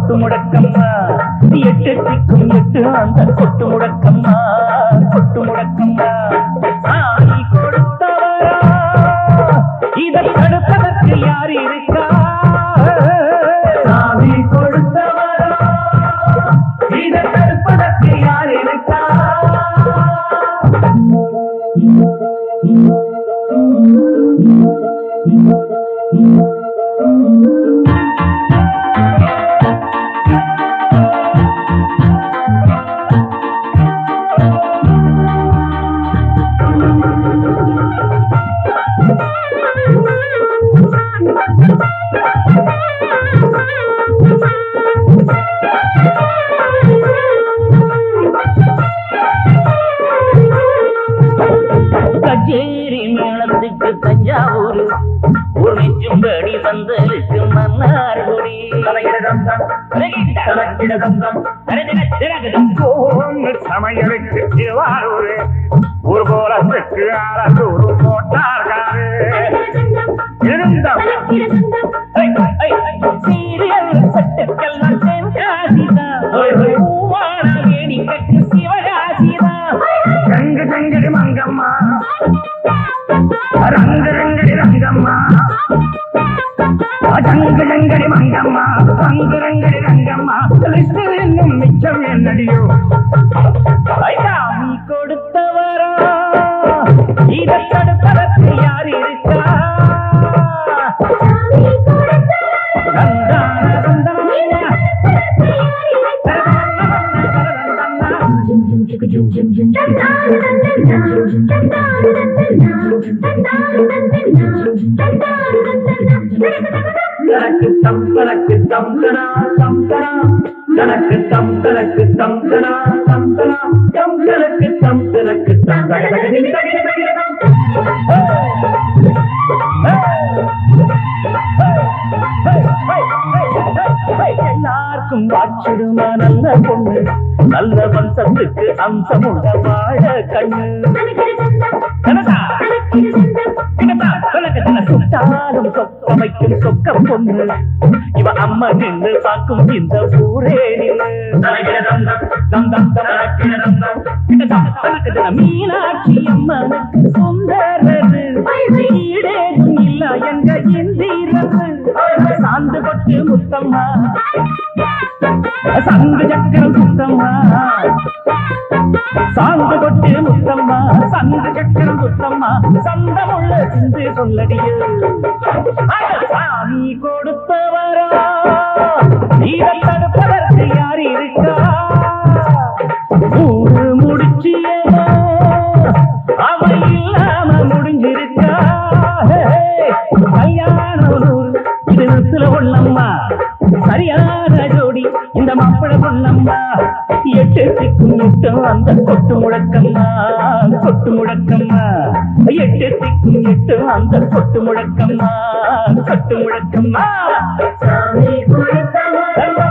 கொட்டு முடக்கம்மா எட்டு திக்கும் எட்டு அந்த கொட்டு முடக்கம்மா கொட்டு முடக்கம்மா சாமி கொடுத்தவரா இதை தடுப்பதற்கு யார் இருக்கா சாமி கொடுத்தவரா இதை தடுப்பதற்கு யார் இருக்கா கச்சேரி மேளத்துக்கு தஞ்சாவூர் உழைச்சும்படி வந்தருக்கு மன்னார்குடி சமையலுக்கு திருவாரூர் ஊர்கோலத்துக்கு அரசூர் மோட்டார்காரு சீரியல் சட்டுக்கெல்லாம் தென்காசிதான் வேணி கட்டு சிவகாசிதான் ரங்கு ரங்கடி மங்கம்மா ரங்கு ரங்கடி ரங்கம்மா ரங்கு ரங்கடி மங்கம்மா ரங்கு ரங்கடி ரங்கம்மா இன்னும் மிச்சம் என்னடியோ சாமி கொடுத்தவரா இதை தடுப்பதற்கு யார் இருக்கா தனக்கு தம்சனா தம்சனா தனக்கு தம்சனக்கு தம்சனா தம்சனா தம்சனக்கு தம்சனக்கு எல்லாருக்கும் வாச்சிடுமா நல்ல பொண்ணு நல்ல வம்சத்துக்கு அம்சமுள்ள வாழ கண்ணு சுட்டாலும் சொக்கமைக்கும் சொக்க பொண்ணு இவ அம்மா நின்று பார்க்கும் இந்த ஊரே மீனாட்சி அம்மனுக்கு சுந்தரது ஈடேதும் இல்ல எங்க இந்திரது சாந்து கொட்டு முத்தம்மா சங்கு சக்கரம் முத்தம்மா சாந்து கொட்டு முத்தம்மா சங்கு சக்கரம் முத்தம்மா சந்தமுள்ள சிந்து சொல்லடியே சாமி கொடுத்தவரா இதை தடுப்பதற்கு யார் இருக்கா ஊரு முடிச்சியதோ அவ இல்லாம முடிஞ்சிருக்கா கல்யாணம் இது ஒண்ணம்மா சரியான ஜோடி இந்த மாப்பிள பொண்ணம்மா எட்டு திக்கும் எட்டும் அந்த கொட்டு முழக்கம்மா கொட்டு முழக்கம்மா எட்டு திக்கும் எட்டும் அந்த கொட்டு முழக்கம்மா கொட்டு முழக்கம்மா சாமி கொடுத்தவரா